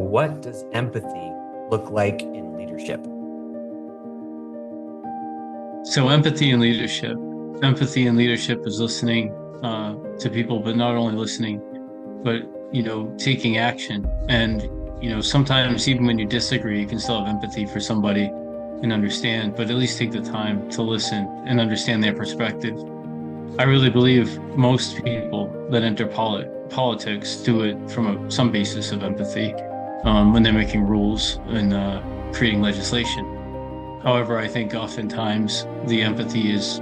What does empathy look like in leadership? So empathy and leadership is listening to people, but not only listening, but taking action. And sometimes even when you disagree, you can still have empathy for somebody and understand, but at least take the time to listen and understand their perspective. I really believe most people that enter politics do it from some basis of empathy when they're making rules and creating legislation. However, I think oftentimes the empathy is,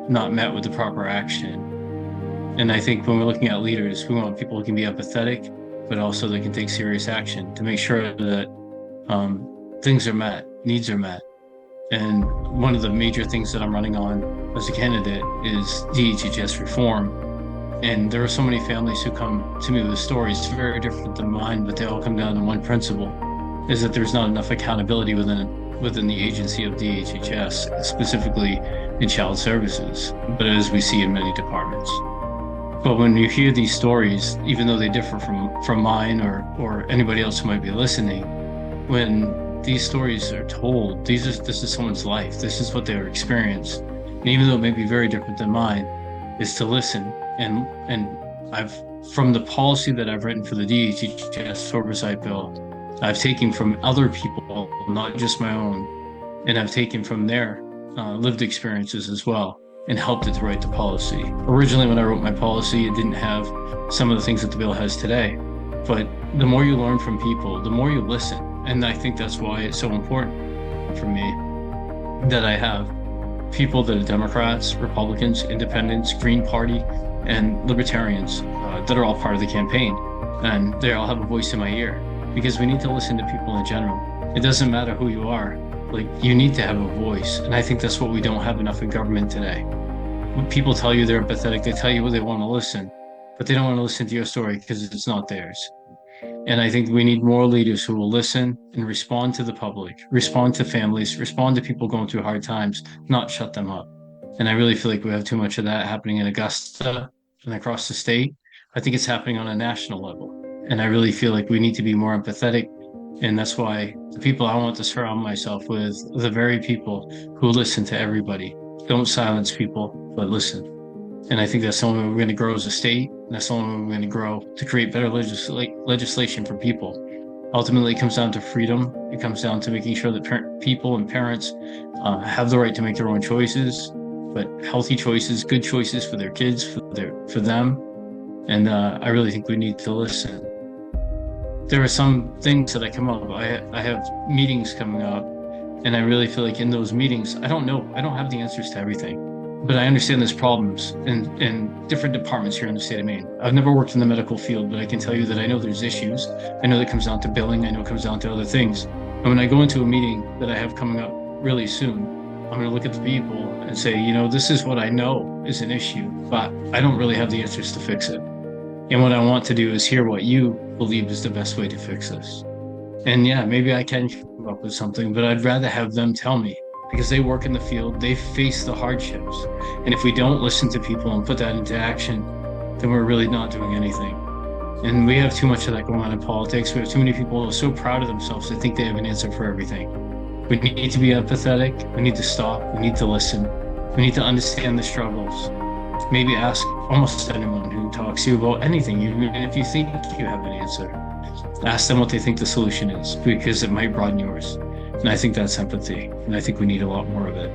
not met with the proper action. And I think when we're looking at leaders, we want people who can be empathetic, but also they can take serious action to make sure that things are met, needs are met. And one of the major things that I'm running on as a candidate is DHHS reform. And there are so many families who come to me with stories very different than mine, but they all come down to one principle, is that there's not enough accountability within the agency of DHHS, specifically in child services, but as we see in many departments. But when you hear these stories, even though they differ from mine or anybody else who might be listening, when these stories are told, this is someone's life, this is what they experienced. And even though it may be very different than mine, is to listen. And I've, from the policy that I've written for the DHHS oversight bill, I've taken from other people, not just my own, and I've taken from their lived experiences as well and helped it to write the policy. Originally, when I wrote my policy, it didn't have some of the things that the bill has today. But the more you learn from people, the more you listen. And I think that's why it's so important for me that I have people that are Democrats, Republicans, Independents, Green Party, and Libertarians that are all part of the campaign. And they all have a voice in my ear, because we need to listen to people in general. It doesn't matter who you are, you need to have a voice. And I think that's what we don't have enough in government today. When people tell you they're empathetic, they tell you what they want to listen, but they don't want to listen to your story because it's not theirs. And I think we need more leaders who will listen and respond to the public, respond to families, respond to people going through hard times, not shut them up. And I really feel like we have too much of that happening in Augusta and across the state. I think it's happening on a national level. And I really feel like we need to be more empathetic. And that's why the people I want to surround myself with are the very people who listen to everybody. Don't silence people, but listen. And I think that's the only way we're going to grow as a state. And that's the only way we're going to grow to create better legislation for people. Ultimately, it comes down to freedom. It comes down to making sure that people and parents have the right to make their own choices, but healthy choices, good choices for their kids, for them. And I really think we need to listen. There are some things that I come up. I have meetings coming up, and I really feel like in those meetings, I don't have the answers to everything. But I understand there's problems in different departments here in the state of Maine. I've never worked in the medical field, but I can tell you that I know there's issues. I know that comes down to billing. I know it comes down to other things. And when I go into a meeting that I have coming up really soon, I'm going to look at the people and say, this is what I know is an issue, but I don't really have the answers to fix it. And what I want to do is hear what you believe is the best way to fix this. And yeah, maybe I can come up with something, but I'd rather have them tell me, because they work in the field, they face the hardships. And if we don't listen to people and put that into action, then we're really not doing anything. And we have too much of that going on in politics. We have too many people who are so proud of themselves, they think they have an answer for everything. We need to be empathetic. We need to stop. We need to listen. We need to understand the struggles. Maybe ask almost anyone who talks to you about anything, even if you think you have an answer. Ask them what they think the solution is, because it might broaden yours. And I think that's empathy. And I think we need a lot more of it.